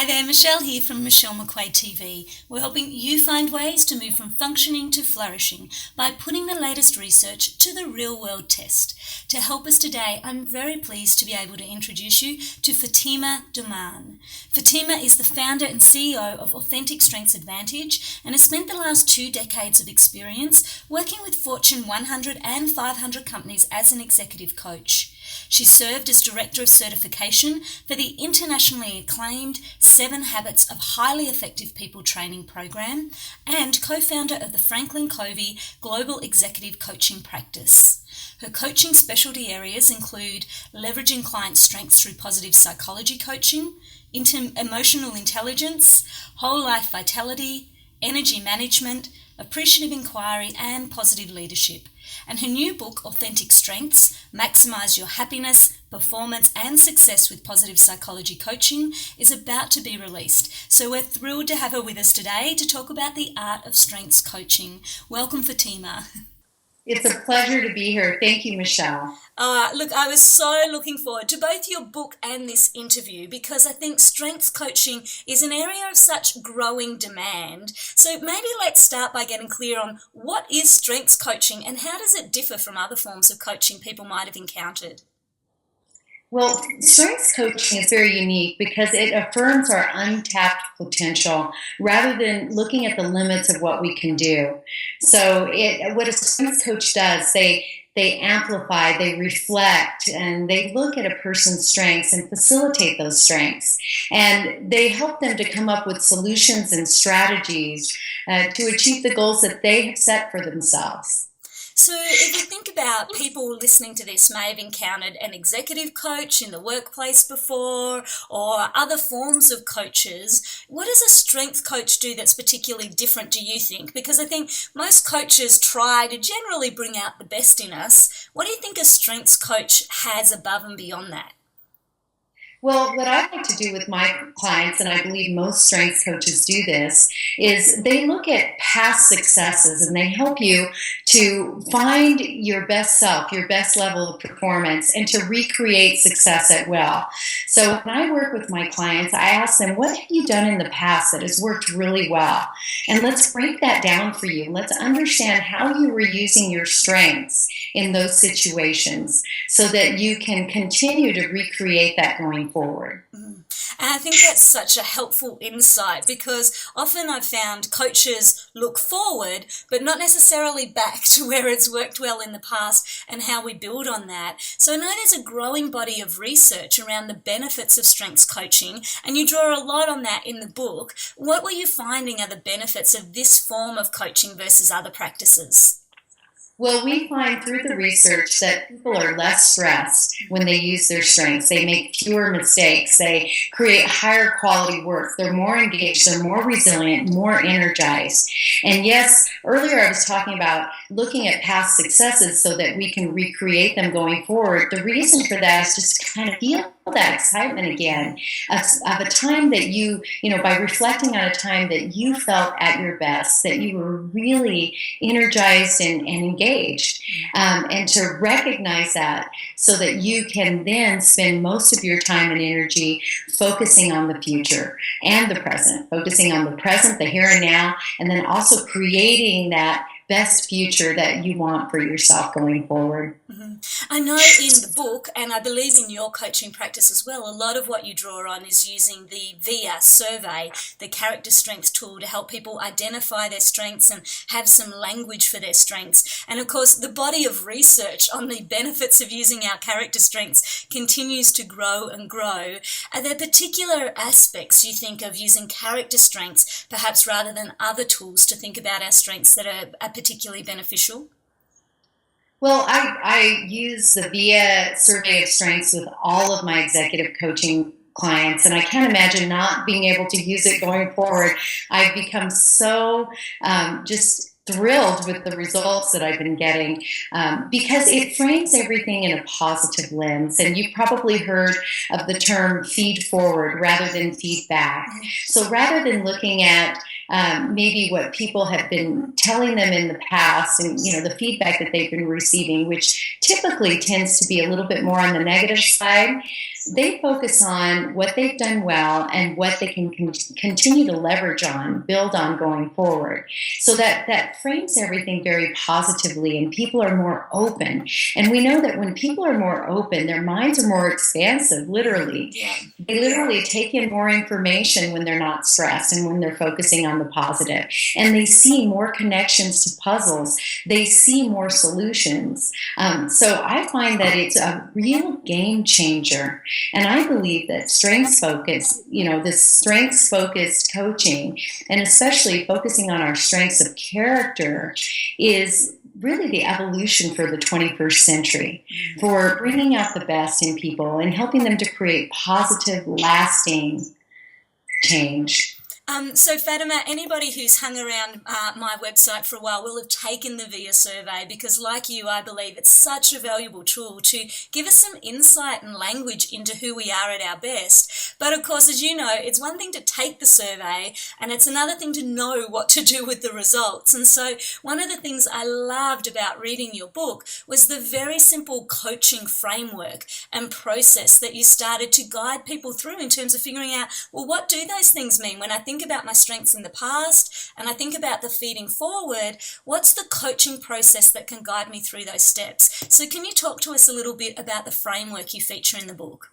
Hi there, Michelle here from Michelle McQuaid TV. We're helping you find ways to move from functioning to flourishing by putting the latest research to the real world test. To help us today, I'm very pleased to be able to introduce you to Fatima Doman. Fatima is the founder and CEO of Authentic Strengths Advantage and has spent the last 2 decades of experience working with Fortune 100 and 500 companies as an executive coach. She served as Director of Certification for the internationally acclaimed 7 Habits of Highly Effective People training program and co-founder of the Franklin Covey Global Executive Coaching Practice. Her coaching specialty areas include leveraging client strengths through positive psychology coaching, emotional intelligence, whole life vitality, energy management, appreciative inquiry, and positive leadership. And her new book, Authentic Strengths, Maximize Your Happiness, Performance and Success with Positive Psychology Coaching, is about to be released. So we're thrilled to have her with us today to talk about the art of strengths coaching. Welcome, Fatima. It's a pleasure to be here. Thank you, Michelle. Look, I was so looking forward to both your book and this interview because I think strengths coaching is an area of such growing demand. So maybe let's start by getting clear on what is strengths coaching and how does it differ from other forms of coaching people might have encountered? Well, strengths coaching is very unique because it affirms our untapped potential rather than looking at the limits of what we can do. So, what a strengths coach does, they amplify, they reflect, and they look at a person's strengths and facilitate those strengths. And they help them to come up with solutions and strategies to achieve the goals that they have set for themselves. So if you think about people listening to this may have encountered an executive coach in the workplace before or other forms of coaches, what does a strength coach do that's particularly different, do you think? Because I think most coaches try to generally bring out the best in us. What do you think a strengths coach has above and beyond that? Well, what I like to do with my clients, and I believe most strengths coaches do this, is they look at past successes and they help you to find your best self, your best level of performance, and to recreate success at will. So when I work with my clients, I ask them, what have you done in the past that has worked really well? And let's break that down for you. Let's understand how you were using your strengths in those situations so that you can continue to recreate that going forward. And I think that's such a helpful insight because often I've found coaches look forward, but not necessarily back to where it's worked well in the past and how we build on that. So I know there's a growing body of research around the benefits of strengths coaching, and you draw a lot on that in the book. What were you finding are the benefits of this form of coaching versus other practices? Well, we find through the research that people are less stressed when they use their strengths. They make fewer mistakes. They create higher quality work. They're more engaged. They're more resilient, more energized. And yes, earlier I was talking about looking at past successes so that we can recreate them going forward. The reason for that is just to kind of feel that excitement again of a time that by reflecting on a time that you felt at your best, that you were really energized and engaged, and to recognize that so that you can then spend most of your time and energy focusing on the future and the present, focusing on the present, the here and now, and then also creating that best future that you want for yourself going forward. Mm-hmm. I know in the book, and I believe in your coaching practice as well, a lot of what you draw on is using the VIA survey, the character strengths tool, to help people identify their strengths and have some language for their strengths. And of course, the body of research on the benefits of using our character strengths continues to grow and grow. Are there particular aspects you think of using character strengths, perhaps rather than other tools, to think about our strengths that are particularly beneficial? Well, I use the VIA survey of strengths with all of my executive coaching clients, and I can't imagine not being able to use it going forward. I've become so just thrilled with the results that I've been getting because it frames everything in a positive lens. And you've probably heard of the term feed forward rather than feedback. So rather than looking at maybe what people have been telling them in the past and the feedback that they've been receiving, which typically tends to be a little bit more on the negative side, they focus on what they've done well and what they can continue to leverage on, build on going forward. So that frames everything very positively, and people are more open. And we know that when people are more open, their minds are more expansive, literally. Yeah. They literally take in more information when they're not stressed and when they're focusing on the positive. And they see more connections to puzzles. They see more solutions. So I find that it's a real game changer. And I believe that strengths focus, this strengths focused coaching, and especially focusing on our strengths of character, is really the evolution for the 21st century, for bringing out the best in people and helping them to create positive, lasting change. So Fatima, anybody who's hung around my website for a while will have taken the VIA survey, because like you, I believe it's such a valuable tool to give us some insight and language into who we are at our best. But of course, as you know, it's one thing to take the survey and it's another thing to know what to do with the results. And so one of the things I loved about reading your book was the very simple coaching framework and process that you started to guide people through in terms of figuring out, well, what do those things mean? When I think about my strengths in the past and I think about the feeding forward, what's the coaching process that can guide me through those steps? So can you talk to us a little bit about the framework you feature in the book?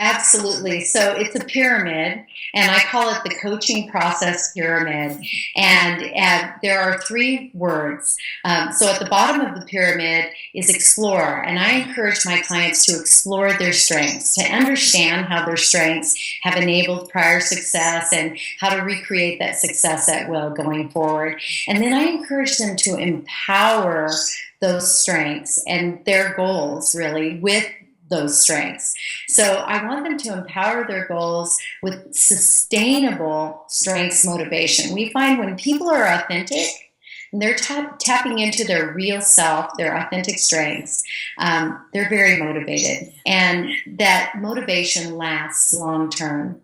Absolutely. So it's a pyramid, and I call it the coaching process pyramid. And there are 3 words. So at the bottom of the pyramid is explore. And I encourage my clients to explore their strengths, to understand how their strengths have enabled prior success and how to recreate that success at will going forward. And then I encourage them to empower those strengths and their goals, really, with those strengths. So I want them to empower their goals with sustainable strengths motivation. We find when people are authentic and they're tapping into their real self, their authentic strengths, they're very motivated. And that motivation lasts long term.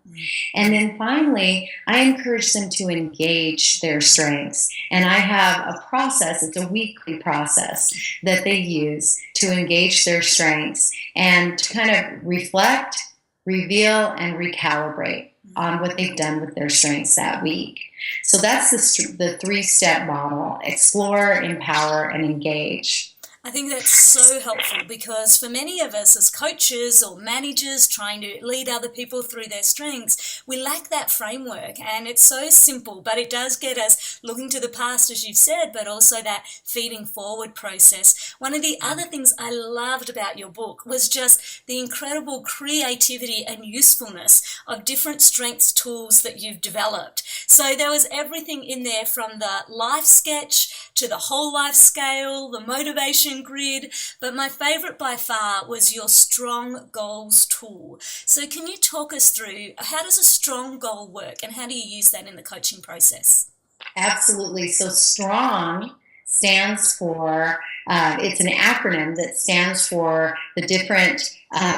And then finally, I encourage them to engage their strengths. And I have a process, it's a weekly process that they use to engage their strengths and to kind of reflect, reveal, and recalibrate on what they've done with their strengths that week. So that's the 3-step model: explore, empower, and engage. I think that's so helpful, because for many of us as coaches or managers trying to lead other people through their strengths, we lack that framework. And it's so simple, but it does get us looking to the past, as you've said, but also that feeding forward process. One of the other things I loved about your book was just the incredible creativity and usefulness of different strengths tools that you've developed. So there was everything in there, from the life sketch to the whole life scale, the motivation grid, but my favorite by far was your strong goals tool. So can you talk us through, how does a strong goal work and how do you use that in the coaching process? Absolutely. So STRONG stands for, it's an acronym that stands for the different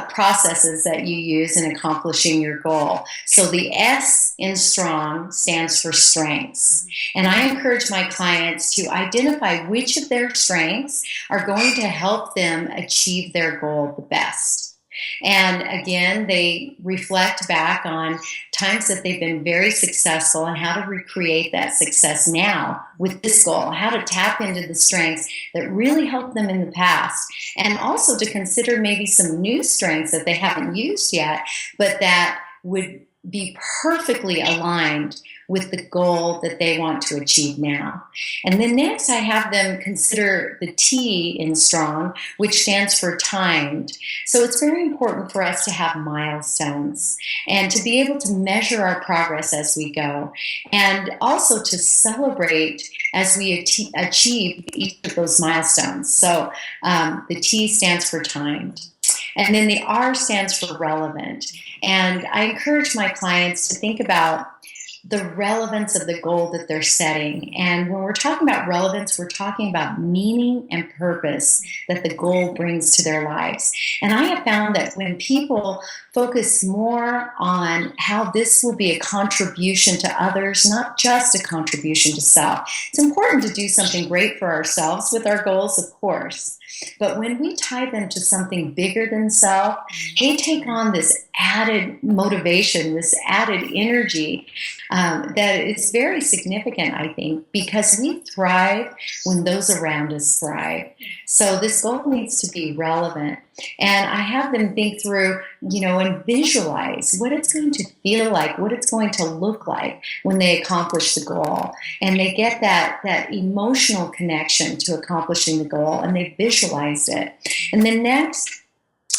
processes that you use in accomplishing your goal. So the S in STRONG stands for strengths. And I encourage my clients to identify which of their strengths are going to help them achieve their goal the best. And again, they reflect back on times that they've been very successful and how to recreate that success now with this goal, how to tap into the strengths that really helped them in the past, and also to consider maybe some new strengths that they haven't used yet, but that would be perfectly aligned with the goal that they want to achieve now. And then next I have them consider the T in STRONG, which stands for timed. So it's very important for us to have milestones and to be able to measure our progress as we go, and also to celebrate as we achieve each of those milestones. So the T stands for timed. And then the R stands for relevant. And I encourage my clients to think about the relevance of the goal that they're setting. And when we're talking about relevance, we're talking about meaning and purpose that the goal brings to their lives. And I have found that when people focus more on how this will be a contribution to others, not just a contribution to self, it's important to do something great for ourselves with our goals, of course. But when we tie them to something bigger than self, they take on this added motivation, this added energy that is very significant, I think, because we thrive when those around us thrive. So this goal needs to be relevant. And I have them think through, and visualize what it's going to feel like, what it's going to look like when they accomplish the goal. And they get that emotional connection to accomplishing the goal, and they visualize it. And then next,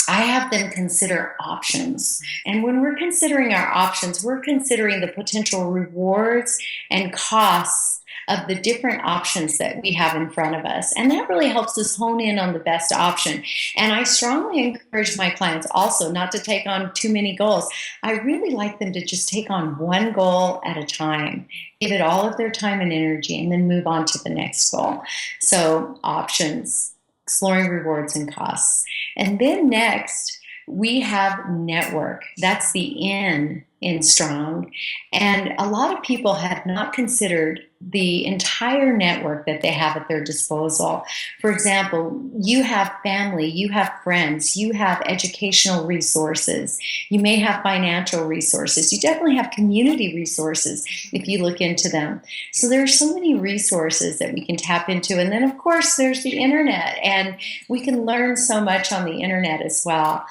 I have them consider options. And when we're considering our options, we're considering the potential rewards and costs of the different options that we have in front of us. And that really helps us hone in on the best option. And I strongly encourage my clients also not to take on too many goals. I really like them to just take on one goal at a time, give it all of their time and energy, and then move on to the next goal. So options, exploring rewards and costs. And then next, we have network. That's the N in strong. And a lot of people have not considered the entire network that they have at their disposal. For example, you have family, you have friends, you have educational resources, you may have financial resources, you definitely have community resources if you look into them. So there are so many resources that we can tap into. And then, of course, there's the internet, and we can learn so much on the internet as well.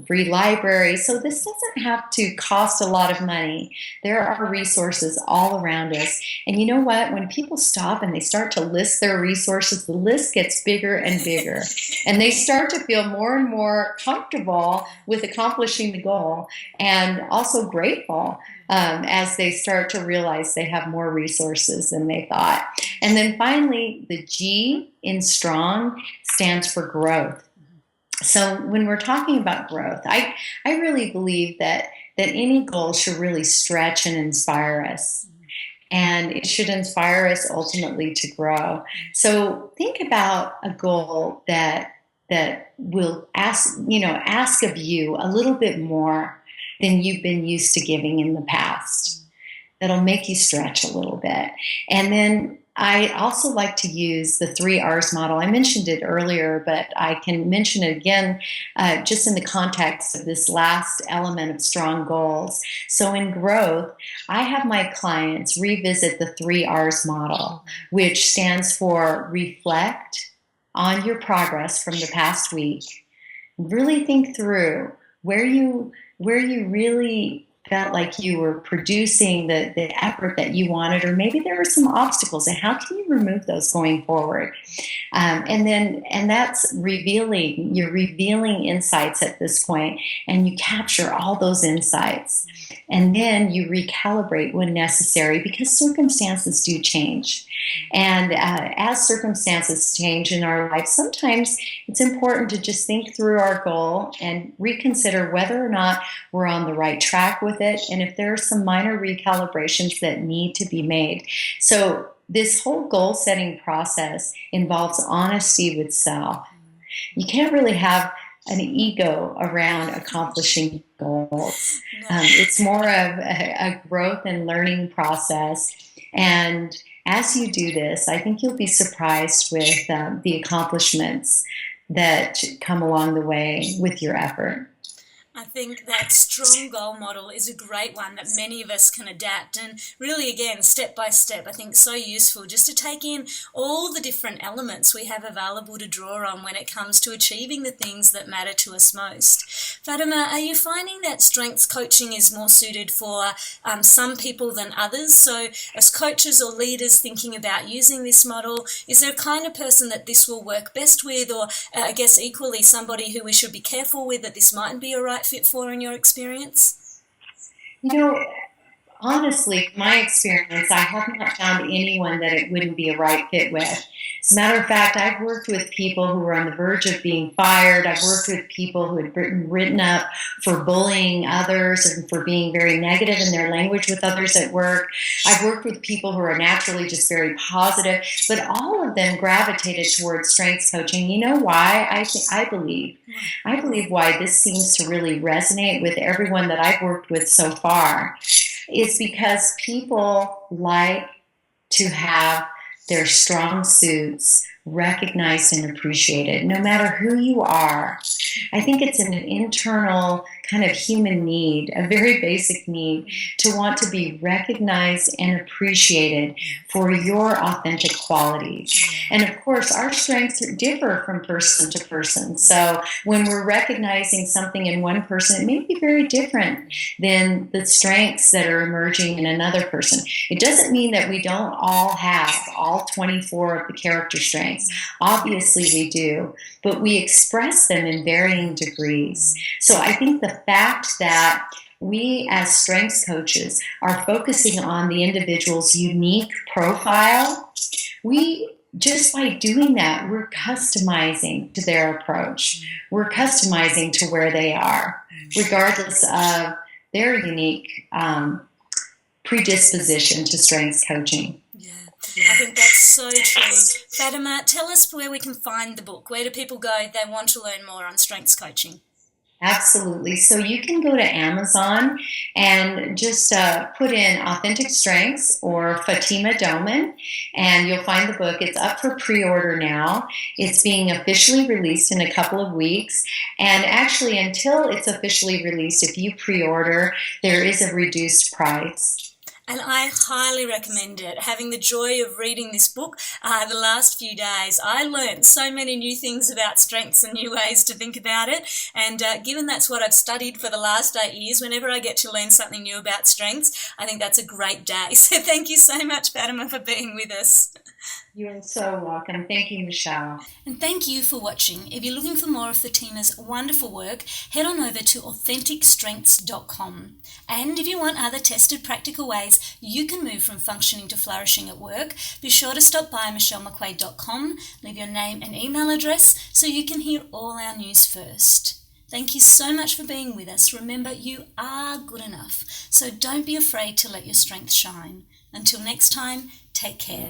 Free libraries. So this doesn't have to cost a lot of money. There are resources all around us. And you know what? When people stop and they start to list their resources, the list gets bigger and bigger. And they start to feel more and more comfortable with accomplishing the goal, and also grateful as they start to realize they have more resources than they thought. And then finally, the G in strong stands for growth. So when we're talking about growth, I really believe that any goal should really stretch and inspire us. And it should inspire us ultimately to grow. So think about a goal that will ask of you a little bit more than you've been used to giving in the past. That'll make you stretch a little bit. And then I also like to use the 3 R's model. I mentioned it earlier, but I can mention it again just in the context of this last element of strong goals. So in growth, I have my clients revisit the 3 R's model, which stands for reflect on your progress from the past week. Really think through where you really felt like you were producing the effort that you wanted, or maybe there were some obstacles, and how can you remove those going forward? And that's revealing. You're revealing insights at this point, and you capture all those insights, and then you recalibrate when necessary, because circumstances do change. And as circumstances change in our life, sometimes it's important to just think through our goal and reconsider whether or not we're on the right track with it, and if there are some minor recalibrations that need to be made. So this whole goal setting process involves honesty with self. You can't really have an ego around accomplishing goals. It's more of a growth and learning process. And as you do this, I think you'll be surprised with the accomplishments that come along the way with your effort. I think that strong goal model is a great one that many of us can adapt, and really, again, step by step, I think so useful just to take in all the different elements we have available to draw on when it comes to achieving the things that matter to us most. Fatima, are you finding that strengths coaching is more suited for some people than others? So as coaches or leaders thinking about using this model, is there a kind of person that this will work best with, or I guess equally somebody who we should be careful with that this mightn't be a right fit for in your experience? honestly, my experience, I have not found anyone that it wouldn't be a right fit with. As a matter of fact, I've worked with people who were on the verge of being fired. I've worked with people who had been written up for bullying others and for being very negative in their language with others at work. I've worked with people who are naturally just very positive, but all of them gravitated towards strengths coaching. You know why? I believe why this seems to really resonate with everyone that I've worked with so far is because people like to have their strong suits recognized and appreciated, no matter who you are. I think it's an internal kind of human need, a very basic need, to want to be recognized and appreciated for your authentic qualities. And of course, our strengths differ from person to person. So when we're recognizing something in one person, it may be very different than the strengths that are emerging in another person. It doesn't mean that we don't all have all 24 of the character strengths. Obviously we do, but we express them in varying degrees. So I think the fact that we as strengths coaches are focusing on the individual's unique profile, we just by doing that, we're customizing to their approach. We're customizing to where they are, regardless of their unique predisposition to strengths coaching. I think that's so true. Fatima, tell us where we can find the book. Where do people go if they want to learn more on strengths coaching? Absolutely. So you can go to Amazon and just put in Authentic Strengths or Fatima Doman, and you'll find the book. It's up for pre-order now. It's being officially released in a couple of weeks. And actually, until it's officially released, if you pre-order, there is a reduced price. And I highly recommend it. Having the joy of reading this book the last few days, I learned so many new things about strengths and new ways to think about it. And given that's what I've studied for the last 8 years, whenever I get to learn something new about strengths, I think that's a great day. So thank you so much, Fatima, for being with us. You're so welcome. Thank you, Michelle. And thank you for watching. If you're looking for more of Fatima's wonderful work, head on over to AuthenticStrengths.com. And if you want other tested practical ways you can move from functioning to flourishing at work, be sure to stop by MichelleMcQuaid.com, leave your name and email address so you can hear all our news first. Thank you so much for being with us. Remember, you are good enough, so don't be afraid to let your strength shine. Until next time, take care.